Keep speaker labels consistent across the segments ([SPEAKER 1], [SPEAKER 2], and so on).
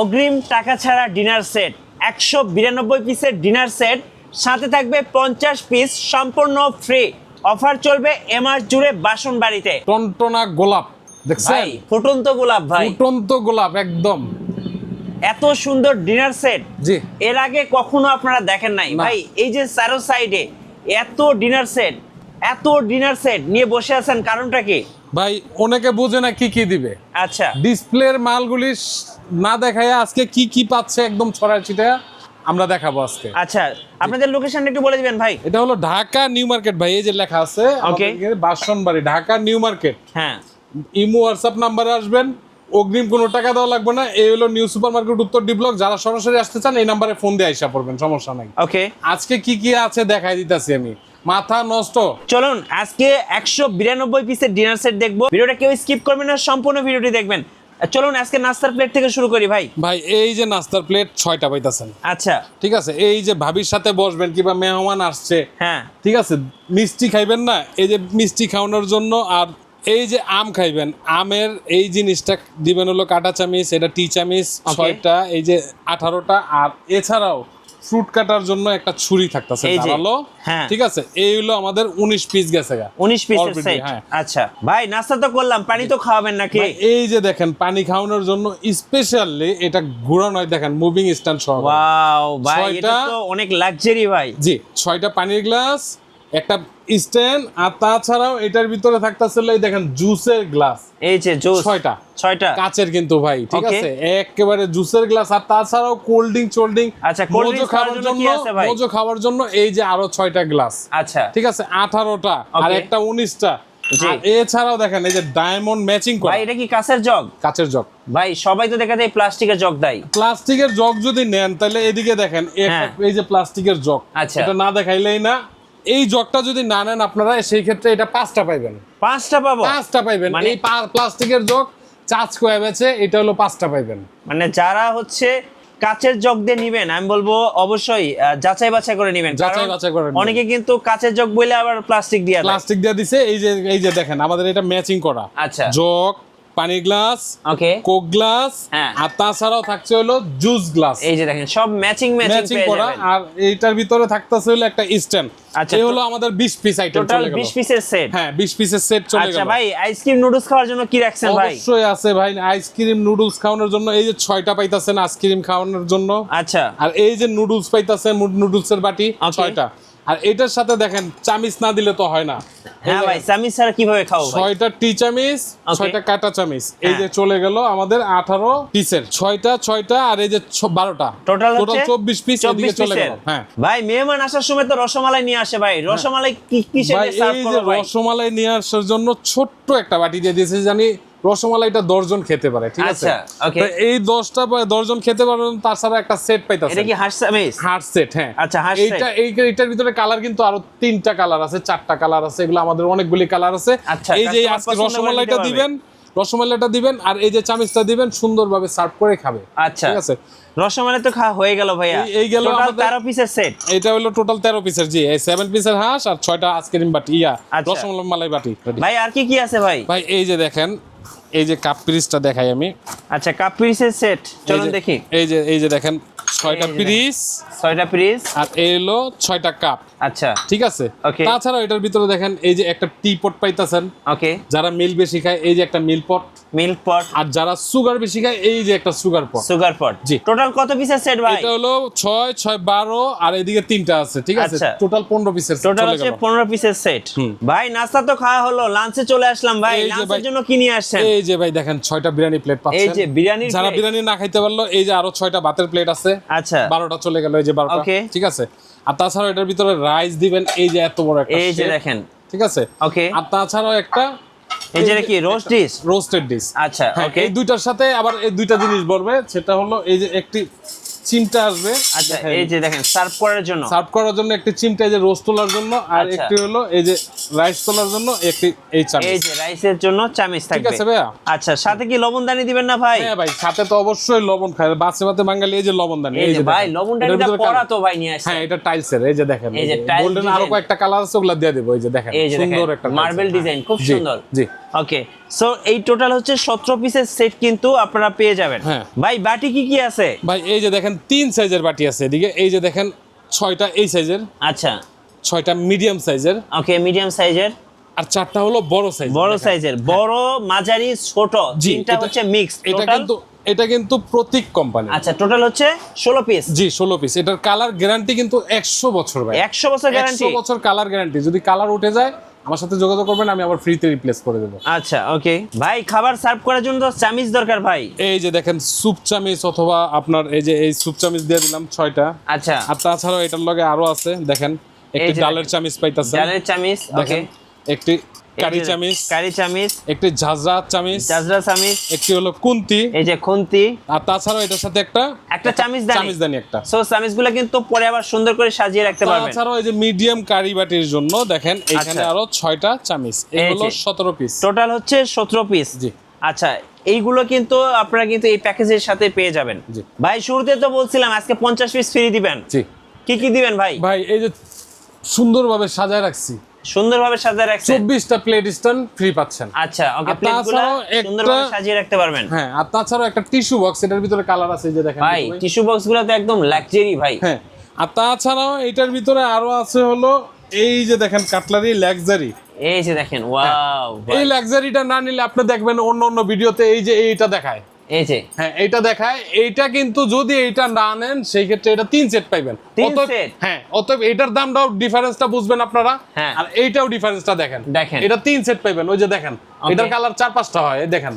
[SPEAKER 1] অগ্রিম টাকা ছাড়া ডিনার সেট 192 পিসের ডিনার সেট, সাথে থাকবে 50 পিস সম্পূর্ণ ফ্রি। অফার চলবে এমাস জুড়ে বাসন বাড়িতে।
[SPEAKER 2] টনটনা গোলাপ দেখছেন?
[SPEAKER 1] ভাই ফুটন্ত গোলাপ, ভাই
[SPEAKER 2] ফুটন্ত গোলাপ একদম।
[SPEAKER 1] এত সুন্দর ডিনার সেট
[SPEAKER 2] জি
[SPEAKER 1] এর আগে কখনো আপনারা দেখেন নাই
[SPEAKER 2] না।
[SPEAKER 1] ভাই। এই যে চারো সাইডে এত ডিনার সেট নিয়ে বসে আছেন, কারণটা কি?
[SPEAKER 2] ভাই অনেকে বোঝে না কি কি দিবে।
[SPEAKER 1] আচ্ছা
[SPEAKER 2] ডিসপ্লের মালগুলি না দেখায় আজকে কি কি পাচ্ছে একদম ছড়ায় ছিটায় আমরা দেখাবো আজকে।
[SPEAKER 1] আচ্ছা, আপনাদের লোকেশনটা একটু বলে দিবেন ভাই।
[SPEAKER 2] এটা হলো ঢাকা নিউ মার্কেট ভাই, এই যে লেখা আছে আমাদের বাসনবাড়ি ঢাকা নিউ মার্কেট।
[SPEAKER 1] হ্যাঁ,
[SPEAKER 2] ইমো হোয়াটসঅ্যাপ নাম্বারে আসবেন, অগ্রিম কোনো টাকা দেওয়া লাগবে না। এই হলো নিউ সুপার মার্কেট উত্তর ডি ব্লক। যারা সরাসরি আসতে চান এই নাম্বারে ফোন দিয়ে আইসা পড়বেন, সমস্যা নাই।
[SPEAKER 1] ওকে,
[SPEAKER 2] আজকে কি কি আছে দেখাই দিতেছি আমি, মাথা নষ্ট।
[SPEAKER 1] চলুন আজকে 192 পিসের ডিনার সেট দেখবো। ভিডিওটা কেউ স্কিপ করবেন না, সম্পূর্ণ ভিডিওটি দেখবেন। চলুন আজকে নাস্তার প্লেট থেকে শুরু করি ভাই।
[SPEAKER 2] ভাই এই যে নাস্তার প্লেট 6টা পাইতাছেন।
[SPEAKER 1] আচ্ছা,
[SPEAKER 2] ঠিক আছে, এই যে ভাবির সাথে বসবেন কিংবা মেহমান আসছে,
[SPEAKER 1] হ্যাঁ
[SPEAKER 2] ঠিক আছে, মিষ্টি খাইবেন না, এই যে মিষ্টি খাওয়ানোর জন্য। আর এই যে আম খাইবেন, আমের এই জিনিসটা দিবেন হলো কাটা চামিচ, এটা টি চামিচ 6টা, এই যে 18টা। আর এছাড়াও ফ্রুট কাটার জন্য একটা ছুরি থাকতেছে
[SPEAKER 1] এই যে,
[SPEAKER 2] ভালো।
[SPEAKER 1] হ্যাঁ
[SPEAKER 2] ঠিক আছে, এই হলো আমাদের 19 পিস গেছে গা,
[SPEAKER 1] 19 পিসের
[SPEAKER 2] already,
[SPEAKER 1] সেট।
[SPEAKER 2] হ্যাঁ।
[SPEAKER 1] আচ্ছা ভাই, নাস্তা তো করলাম, পানি তো খাওয়াবেন নাকি?
[SPEAKER 2] ভাই, এই যে দেখেন পানি খাওয়ানোর জন্য স্পেশালি এটা ঘোরানো হয়, দেখেন মুভিং স্ট্যান্ড সহ।
[SPEAKER 1] ওয়াও ভাই, এটা
[SPEAKER 2] 6টা
[SPEAKER 1] তো অনেক লাক্সারি ভাই।
[SPEAKER 2] জি, 6টা পানির গ্লাস, একটা স্ট্যান্ড, আর তাছাড়াও এটার ভিতরে থাকতেছিল এই দেখেন জুসের গ্লাস।
[SPEAKER 1] এই যে জুস
[SPEAKER 2] 6টা কাচের কিন্তু ভাই, ঠিক
[SPEAKER 1] Okay.
[SPEAKER 2] আছে, একেবারে জুসের গ্লাস। আর তাছাড়াও কোল্ড ড্রিঙ্ক
[SPEAKER 1] আচ্ছা, cold drinks খাওয়ার জন্য কি আছে ভাই?
[SPEAKER 2] মোজো খাওয়ার জন্য এই যে আরো 6টা গ্লাস।
[SPEAKER 1] আচ্ছা,
[SPEAKER 2] ঠিক আছে, 18টা আর
[SPEAKER 1] Okay.
[SPEAKER 2] একটা 19টা।
[SPEAKER 1] জি।
[SPEAKER 2] আর এছাড়াও দেখেন এই যে ডায়মন্ড ম্যাচিং করা
[SPEAKER 1] ভাই এটা কি কাঁচের জগ?
[SPEAKER 2] কাচের জগ।
[SPEAKER 1] ভাই সবাই তো দেখা যায় প্লাস্টিকের জগ দেয়।
[SPEAKER 2] প্লাস্টিকের জগ যদি নেন তাহলে এদিকে দেখেন
[SPEAKER 1] হ্যাঁ।
[SPEAKER 2] এই যে প্লাস্টিকের জগ,
[SPEAKER 1] আচ্ছা।
[SPEAKER 2] এটা না দেখাইলেই না। এই জগটা যদি না নেন আপনারা, সেই ক্ষেত্রে এটা 5টা পাইবেন।
[SPEAKER 1] 5টা পাবো?
[SPEAKER 2] 5টা পাইবেন।
[SPEAKER 1] মানে
[SPEAKER 2] এই প্লাস্টিকের জগ চার্জ করে বেচে, এটা হলো 5টা পাইবেন।
[SPEAKER 1] মানে যারা হচ্ছে কাচের জগ দিয়ে নিবেন, আমি বলবো অবশ্যই যাচাই বাছাই করে নিবেন।
[SPEAKER 2] যাচাই বাছাই করে নিবেন।
[SPEAKER 1] অনেকে কিন্তু কাচের জগ বলে আবার প্লাস্টিক দিয়ে দেয়।
[SPEAKER 2] প্লাস্টিক দিয়ে দিছে। এই যে দেখেন আমাদের এটা ম্যাচিং করা।
[SPEAKER 1] আচ্ছা,
[SPEAKER 2] জগ, পানির গ্লাস,
[SPEAKER 1] ওকে,
[SPEAKER 2] কোক গ্লাস,
[SPEAKER 1] হ্যাঁ।
[SPEAKER 2] আর তাছাড়াও থাকছে হলো জুস গ্লাস।
[SPEAKER 1] এই যে দেখেন সব ম্যাচিং
[SPEAKER 2] ম্যাচিং
[SPEAKER 1] পেয়ে
[SPEAKER 2] করা।
[SPEAKER 1] যাবেন।
[SPEAKER 2] আর এইটার ভিতরে থাকতেছে হলো একটা স্ট্যান্ড।
[SPEAKER 1] আচ্ছা,
[SPEAKER 2] এই হলো আমাদের 20 পিস আইটেম
[SPEAKER 1] টোটাল
[SPEAKER 2] চলে গেল।
[SPEAKER 1] 20 পিসের সেট।
[SPEAKER 2] হ্যাঁ, 20 পিসের সেট চলে গেল।
[SPEAKER 1] আচ্ছা ভাই, আইসক্রিম নুডলস খাওয়ার জন্য কি রাখছেন ভাই?
[SPEAKER 2] অবশ্যই আছে ভাই, আইসক্রিম নুডলস খাওয়ানোর জন্য এই যে 6টা পাইতাছেন আইসক্রিম খাওয়ানোর জন্য।
[SPEAKER 1] আচ্ছা,
[SPEAKER 2] আর এই যে নুডলস পাইতাছেন, নুডলসের বাটি
[SPEAKER 1] Okay.
[SPEAKER 2] 6টা। আর এটার সাথে দেখেন চামিচ না দিলে তো হয় না।
[SPEAKER 1] হ্যাঁ ভাই, চামিচ ছাড়া কিভাবে খাও ভাই?
[SPEAKER 2] 6টা টি চামিচ,
[SPEAKER 1] Okay.
[SPEAKER 2] 6টা কাটা চামিচ, এই যে
[SPEAKER 1] হ্যাঁ।
[SPEAKER 2] চলে গেল আমাদের 18 পিসের। 6টা আর এই যে 12টা,
[SPEAKER 1] টোটাল
[SPEAKER 2] 24 পিস এদিকে চলে গেল। হ্যাঁ
[SPEAKER 1] ভাই, মেহমান আসার সময় তো রসমালাই নিয়ে আসে ভাই। রসমালাই কি কিসে
[SPEAKER 2] ভাই,
[SPEAKER 1] সার্ভ
[SPEAKER 2] এই যে
[SPEAKER 1] করো ভাই?
[SPEAKER 2] রসমালাই নিয়ে আসার জন্য ছোট্ট একটা বাটি দিয়ে দিয়েছে, জানি রসমালাইটা 10 জন খেতে পারে। ঠিক আছে,
[SPEAKER 1] আচ্ছা, okay.
[SPEAKER 2] তো এই 10 জন খেতে পারবেন। তাছাড়া একটা সেট পাইতাছে,
[SPEAKER 1] এটা কি হাঁস চামিচ?
[SPEAKER 2] Heart set. হ্যাঁ,
[SPEAKER 1] আচ্ছা, হাঁস
[SPEAKER 2] এইটার ভিতরে কালার কিন্তু আরো 3টা কালার আছে, 4টা কালার আছে। এগুলো আমাদের অনেকগুলি কালার আছে।
[SPEAKER 1] আচ্ছা,
[SPEAKER 2] এই যে
[SPEAKER 1] customer
[SPEAKER 2] আজকে
[SPEAKER 1] পছন্দ করে
[SPEAKER 2] রসমালাইটা
[SPEAKER 1] নিতে
[SPEAKER 2] দিবেন, রসমালাইটা দিবেন, আর এই যে চামিচটা দিবেন, সুন্দরভাবে সার্ভ করে খাবে।
[SPEAKER 1] আচ্ছা,
[SPEAKER 2] ঠিক আছে,
[SPEAKER 1] রসমালাই তো খাওয়া হয়ে গেল ভাইয়া।
[SPEAKER 2] এই গেল
[SPEAKER 1] টোটাল
[SPEAKER 2] আমাদের
[SPEAKER 1] 13 পিসের সেট।
[SPEAKER 2] এটা হলো টোটাল 13 পিসের। জি, এই 7 পিসের হাঁস আর 6টা আইসক্রিম বাটি,
[SPEAKER 1] আচ্ছা।
[SPEAKER 2] রসমালাই বাটি।
[SPEAKER 1] ভাই আর কি কি আছে ভাই?
[SPEAKER 2] ভাই এই যে দেখেন, এই যে কাপ পিরিসটা দেখাই আমি।
[SPEAKER 1] আচ্ছা, কাপ পিসের সেট চলুন দেখি।
[SPEAKER 2] এই যে দেখেন 6টা পিরিস,
[SPEAKER 1] 6টা পিস।
[SPEAKER 2] আর এই হলো 6টা কাপ।
[SPEAKER 1] আচ্ছা,
[SPEAKER 2] ঠিক আছে।
[SPEAKER 1] Okay.
[SPEAKER 2] তাছাড়া এটার ভিতরে দেখেন এই যে একটা টি পট পাইতাছেন।
[SPEAKER 1] ওকে,
[SPEAKER 2] যারা মিল বেশি খায় এই যে একটা মিল পট,
[SPEAKER 1] মিল্ক পট।
[SPEAKER 2] আর যারা সুগার বেশি খায় এই যে একটা সুগার পট।
[SPEAKER 1] Sugar pot.
[SPEAKER 2] জি।
[SPEAKER 1] টোটাল কত পিসের সেট ভাই?
[SPEAKER 2] এটা হলো 6, 6, 12 আর এদিকে 3টা আছে। ঠিক আছে,
[SPEAKER 1] আচ্ছা।
[SPEAKER 2] টোটাল 15 পিসের
[SPEAKER 1] টোটাল হচ্ছে 15 পিসের সেট। ভাই নাস্তা তো খাওয়া হলো, লাঞ্চে চলে আসলাম ভাই।
[SPEAKER 2] এই যে
[SPEAKER 1] লাঞ্চের
[SPEAKER 2] ভাই,
[SPEAKER 1] জন্য কি নিয়ে আসছেন?
[SPEAKER 2] এই যে ভাই দেখেন 6টা বিরিয়ানি প্লেট পাচ্ছেন।
[SPEAKER 1] এই যে বিরিয়ানির
[SPEAKER 2] যারা
[SPEAKER 1] plate।
[SPEAKER 2] বিরিয়ানি না খাইতে পারলো এই যে আরো 6টা ভাতের প্লেট আছে।
[SPEAKER 1] আচ্ছা,
[SPEAKER 2] 12টা চলে গেল, এই যে 12টা।
[SPEAKER 1] Okay.
[SPEAKER 2] ঠিক আছে, আর তাছাড়া এটার ভিতরে রাইস দিবেন, এই যে এত বড় একটা
[SPEAKER 1] এই যে
[SPEAKER 2] shape,
[SPEAKER 1] দেখেন।
[SPEAKER 2] ঠিক আছে।
[SPEAKER 1] ওকে,
[SPEAKER 2] আর তাছাড়াও একটা
[SPEAKER 1] এই যে কি রোস্ট ডিশ?
[SPEAKER 2] Roasted dish.
[SPEAKER 1] আচ্ছা,
[SPEAKER 2] হ্যাঁ,
[SPEAKER 1] ওকে।
[SPEAKER 2] এই দুইটার সাথে আবার এই দুইটা জিনিস বলবে, সেটা হলো এই যে একটি চিমটা আসবে।
[SPEAKER 1] আচ্ছা, এই যে দেখেন সার্ভ করার জন্য।
[SPEAKER 2] সার্ভ করার জন্য একটি চিমটা, এই যে রোস্ট তোলার জন্য, আর
[SPEAKER 1] আচ্ছা।
[SPEAKER 2] একটি হলো এই যে রাইস তোলার জন্য একটি এই চামচ।
[SPEAKER 1] এই যে রাইসের জন্য চামচ থাকবে।
[SPEAKER 2] ঠিক আছে ভাইয়া।
[SPEAKER 1] আচ্ছা, সাথে কি লবণদানি দিবেন না ভাই?
[SPEAKER 2] হ্যাঁ ভাই, সাথে তো অবশ্যই লবণ খায়, বাসে বাতে বাঙালি। এই যে লবণদানি,
[SPEAKER 1] এই যে ভাই
[SPEAKER 2] দেখেন।
[SPEAKER 1] লবণদানিটা
[SPEAKER 2] এটার ভিতরে
[SPEAKER 1] পড়া তো ভাই নিয়ে আসছে।
[SPEAKER 2] হ্যাঁ, এটা টাইলসের। এই যে দেখেন,
[SPEAKER 1] এই যে টাইলস
[SPEAKER 2] গোল্ডেন আরো
[SPEAKER 1] ডিজাইন।
[SPEAKER 2] কয়েকটা কালার আছে, ওগুলা দিয়ে দেব। এই যে দেখেন,
[SPEAKER 1] এই যে
[SPEAKER 2] সুন্দর
[SPEAKER 1] দেখেন
[SPEAKER 2] একটা
[SPEAKER 1] মার্বেল ডিজাইন, খুব
[SPEAKER 2] জি,
[SPEAKER 1] সুন্দর।
[SPEAKER 2] জি।
[SPEAKER 1] ওকে, সো এই টোটাল হচ্ছে 17 পিসের সেট কিন্তু আপনারা পেয়ে যাবেন।
[SPEAKER 2] হ্যাঁ।
[SPEAKER 1] ভাই বাটি কি কি আছে?
[SPEAKER 2] ভাই এই যে দেখেন 3 সাইজের বাটি আছে এদিকে, এই যে দেখেন 6টা এই সাইজের,
[SPEAKER 1] আচ্ছা
[SPEAKER 2] 6টা মিডিয়াম সাইজের,
[SPEAKER 1] ওকে মিডিয়াম সাইজের,
[SPEAKER 2] আর 4টা হলো বড় সাইজ।
[SPEAKER 1] বড় সাইজের, বড় মাঝারি ছোট তিনটা হচ্ছে মিক্স।
[SPEAKER 2] এটা কিন্তু প্রতীক কোম্পানি।
[SPEAKER 1] আচ্ছা টোটাল হচ্ছে 16 পিস।
[SPEAKER 2] জি 16 পিস। এটার কালার গ্যারান্টি কিন্তু 100 বছর ভাই।
[SPEAKER 1] 100 বছর গ্যারান্টি?
[SPEAKER 2] 100 বছর কালার গ্যারান্টি। যদি কালার উঠে যায় আমার সাথে যোগাযোগ করবেন, আমি আবার ফ্রিতে রিপ্লেস করে দেব।
[SPEAKER 1] আচ্ছা ওকে ভাই, খাবার সার্ভ করার জন্য তো চামিচ দরকার ভাই।
[SPEAKER 2] এই যে দেখেন স্যুপ চামিচ, অথবা আপনার এই যে এই স্যুপ চামিচ দিয়ে দিলাম 6টা।
[SPEAKER 1] আচ্ছা,
[SPEAKER 2] আর তাছাড়াও এটার লগে আরো আছে, দেখেন একটি ডালের চামিচ পাইতাছেন,
[SPEAKER 1] ডালের চামিচ, ওকে
[SPEAKER 2] দেখেন একটি কারি চামিচ,
[SPEAKER 1] কারি চামিচ,
[SPEAKER 2] একটি ঝাঁঝরা চামিচ,
[SPEAKER 1] জাজরা চামিচ,
[SPEAKER 2] একটি হলো খুন্তি,
[SPEAKER 1] এই যে খুন্তি,
[SPEAKER 2] আর তাছাড়াও এটার সাথে একটা চামিচদানি একটা।
[SPEAKER 1] সো চামিচগুলো কিন্তু পরে আবার সুন্দর করে সাজিয়ে রাখতে পারবেন।
[SPEAKER 2] তাছাড়াও এই যে মিডিয়াম কারি বাটির জন্য দেখেন এখানে
[SPEAKER 1] আচ্ছা।
[SPEAKER 2] আরো 6টা চামিচ, এই হলো 17 পিস।
[SPEAKER 1] টোটাল হচ্ছে 17 পিস।
[SPEAKER 2] জি।
[SPEAKER 1] আচ্ছা এইগুলো কিন্তু আপনারা কিন্তু এই প্যাকেজের সাথে পেয়ে যাবেন।
[SPEAKER 2] জি।
[SPEAKER 1] ভাই শুরুতে তো বলছিলাম আজকে 50 পিস ফ্রি দিবেন।
[SPEAKER 2] জি।
[SPEAKER 1] কি কি দিবেন ভাই?
[SPEAKER 2] ভাই এই যে সুন্দরভাবে সাজায় রাখছি,
[SPEAKER 1] সুন্দরভাবে সাজিয়ে রাখছেন,
[SPEAKER 2] 24টা প্লেট স্ট্যান্ড ফ্রি পাচ্ছেন।
[SPEAKER 1] আচ্ছা ওকে,
[SPEAKER 2] আর
[SPEAKER 1] প্লেটগুলো
[SPEAKER 2] তাছাড়াও
[SPEAKER 1] সুন্দরভাবে সাজিয়ে রাখতে পারবেন।
[SPEAKER 2] হ্যাঁ, আর তাছাড়াও একটা টিস্যু বক্স, এটার ভিতরে কালার আছে, এই যে দেখেন
[SPEAKER 1] ভাই টিস্যু বক্সগুলো তো একদম লাক্সারি ভাই।
[SPEAKER 2] হ্যাঁ, আর তাছাড়াও এটার ভিতরে আরো আছে হলো এই যে দেখেন কাটলারি লাক্সারি।
[SPEAKER 1] এই যে দেখেন, ওয়াও
[SPEAKER 2] এই লাক্সারিটা না নিলে আপনি দেখবেন অন্য অন্য ভিডিওতে এই যে এইটা দেখায়,
[SPEAKER 1] এই যে
[SPEAKER 2] হ্যাঁ এইটা দেখায়, এইটা কিন্তু যদি এইটা না নেন সেই ক্ষেত্রে এটা 3 সেট পাইবেন।
[SPEAKER 1] 3
[SPEAKER 2] অতএব
[SPEAKER 1] সেট?
[SPEAKER 2] হ্যাঁ, অতএব এটার দামটাও ডিফারেন্সটা বুঝবেন আপনারা,
[SPEAKER 1] হ্যাঁ।
[SPEAKER 2] আর এইটাও ডিফারেন্সটা দেখেন।
[SPEAKER 1] দেখেন।
[SPEAKER 2] এটা 3 সেট পাইবেন, ওই যে দেখেন এটার কালার 4-5টা হয়, এই দেখেন।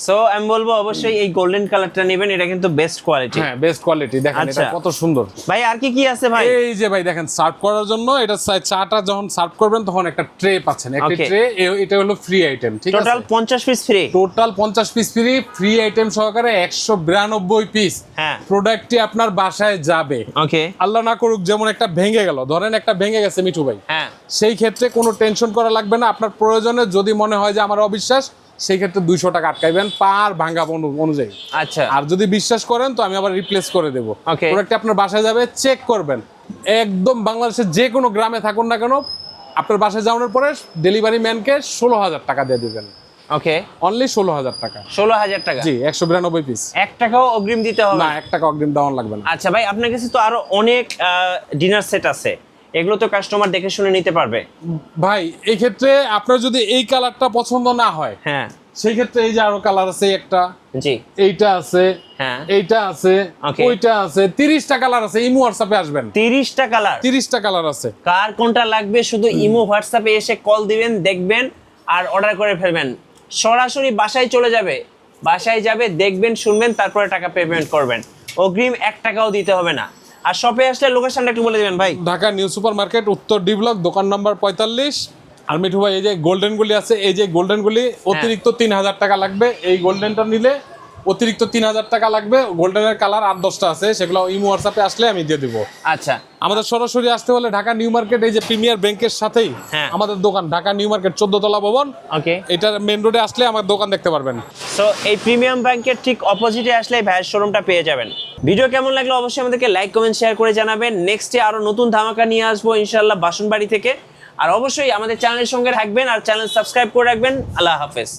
[SPEAKER 1] সো আমি বলবো অবশ্যই এই গোল্ডেন কালারটা নেবেন, এটা কিন্তু বেস্ট কোয়ালিটি।
[SPEAKER 2] হ্যাঁ, বেস্ট কোয়ালিটি, দেখেন এটা
[SPEAKER 1] আচ্ছা।
[SPEAKER 2] কত সুন্দর।
[SPEAKER 1] ভাই আর কি কি আছে ভাই?
[SPEAKER 2] এই যে ভাই দেখেন সার্ভ করার জন্য এটা চাটা যখন সার্ভ করবেন তখন একটা ট্রে পাচ্ছেন, একটা
[SPEAKER 1] Okay.
[SPEAKER 2] ট্রে, এটা হলো ফ্রি আইটেম, ঠিক আছে?
[SPEAKER 1] Total 50 piece free.
[SPEAKER 2] Total 50 piece free, free item সহকারে 192 পিস
[SPEAKER 1] হ্যাঁ।
[SPEAKER 2] প্রোডাক্টটি আপনার বাসায় যাবে।
[SPEAKER 1] ওকে।
[SPEAKER 2] আল্লাহ না করুক যেমন একটা ভেঙে গেল, ধরেন একটা ভেঙে গেছে মিঠু ভাই,
[SPEAKER 1] হ্যাঁ।
[SPEAKER 2] সেই ক্ষেত্রে কোনো টেনশন করা লাগবে না। আপনার প্রয়োজনে যদি মনে হয় যে আমার অবিশ্বাস, সেই ক্ষেত্রে 200 টাকা আটকাইবেন পার ভাঙা অনুযায়ী।
[SPEAKER 1] আচ্ছা।
[SPEAKER 2] আর যদি বিশ্বাস করেন তো আমি আবার রিপ্লেস করে দেবো।
[SPEAKER 1] Okay.
[SPEAKER 2] প্রোডাক্টটি আপনার বাসায় যাবে, চেক করবেন, একদম বাংলাদেশের যে কোনো গ্রামে থাকুন না কেন, আপনার বাসায় যাওয়ার পরে ডেলিভারি ম্যানকে 16,000 টাকা দিয়ে দিবেন।
[SPEAKER 1] ওকে,
[SPEAKER 2] অনলি 16,000 টাকা।
[SPEAKER 1] 16,000 টাকা?
[SPEAKER 2] জি, 192 পিস।
[SPEAKER 1] 1 টাকাও অগ্রিম দিতে হবে
[SPEAKER 2] না,
[SPEAKER 1] না?
[SPEAKER 2] 1 টাকা অগ্রিম দেওয়া লাগবে না।
[SPEAKER 1] আচ্ছা ভাই, আপনার কাছে তো আরো অনেক ডিনার সেট আছে, এগুলো তো কাস্টমার দেখে শুনে নিতে পারবে।
[SPEAKER 2] ভাই এই ক্ষেত্রে আপনার যদি এই কালারটা পছন্দ না হয়,
[SPEAKER 1] হ্যাঁ।
[SPEAKER 2] সেই ক্ষেত্রে এই যে আরো কালার আছে, একটা
[SPEAKER 1] জি।
[SPEAKER 2] এইটা আছে,
[SPEAKER 1] হ্যাঁ।
[SPEAKER 2] এইটা আছে,
[SPEAKER 1] Okay.
[SPEAKER 2] ওইটা আছে, 30টা কালার আছে। ইমো হোয়াটসঅ্যাপে আসবেন,
[SPEAKER 1] 30টা কালার?
[SPEAKER 2] 30টা কালার আছে।
[SPEAKER 1] কার কোনটা লাগবে শুধু ইমো হোয়াটসঅ্যাপে এসে কল দিবেন, দেখবেন আর অর্ডার করে ফেলবেন। সরাসরি বাসায় চলে যাবে, বাসায় যাবে, দেখবেন, শুনবেন, তারপরে টাকা পেমেন্ট করবেন। অগ্রিম 1 টাকাও দিতে হবে না। আর শপে আসলে লোকেশনটা একটু বলে দিবেন ভাই।
[SPEAKER 2] ঢাকা নিউ সুপার মার্কেট, উত্তর ডি ব্লক, দোকান নাম্বার 45। আর মিঠু ভাই এই যে গোল্ডেন গুলি আছে, এই যে গোল্ডেন গুলি অতিরিক্ত 3000 টাকা লাগবে। এই গোল্ডেনটা নিলে অতিরিক্ত 3000 টাকা লাগবে। গোল্ডেনের কালার 8-10টা আছে, সেগুলো ইমো হোয়াটসঅ্যাপে আসলে আমি দিয়ে দিব।
[SPEAKER 1] আচ্ছা।
[SPEAKER 2] আমাদের সরাসরি আসতে হলে ঢাকা নিউ মার্কেট, এই যে প্রিমিয়ার ব্যাংকের সাথেই
[SPEAKER 1] হ্যাঁ।
[SPEAKER 2] আমাদের দোকান, ঢাকা নিউ মার্কেট 14 তলা ভবন।
[SPEAKER 1] ওকে।
[SPEAKER 2] এটার মেন রোডে আসলে আমার দোকান দেখতে পারবেন।
[SPEAKER 1] সো এই প্রিমিয়াম ব্যাংকের ঠিক অপোজিটে আসলে ভাইয়ের শোরুমটা পেয়ে যাবেন। ভিডিও কেমন লাগলো অবশ্যই আমাদেরকে লাইক, কমেন্ট, শেয়ার করে জানাবেন। নেক্সটে আরো নতুন ধামাকা নিয়ে আসবো ইনশাআল্লাহ বাসনবাড়ি থেকে। আর অবশ্যই আমাদের চ্যানেলের সঙ্গে থাকবেন আর চ্যানেল সাবস্ক্রাইব করে রাখবেন। আল্লাহ হাফেজ।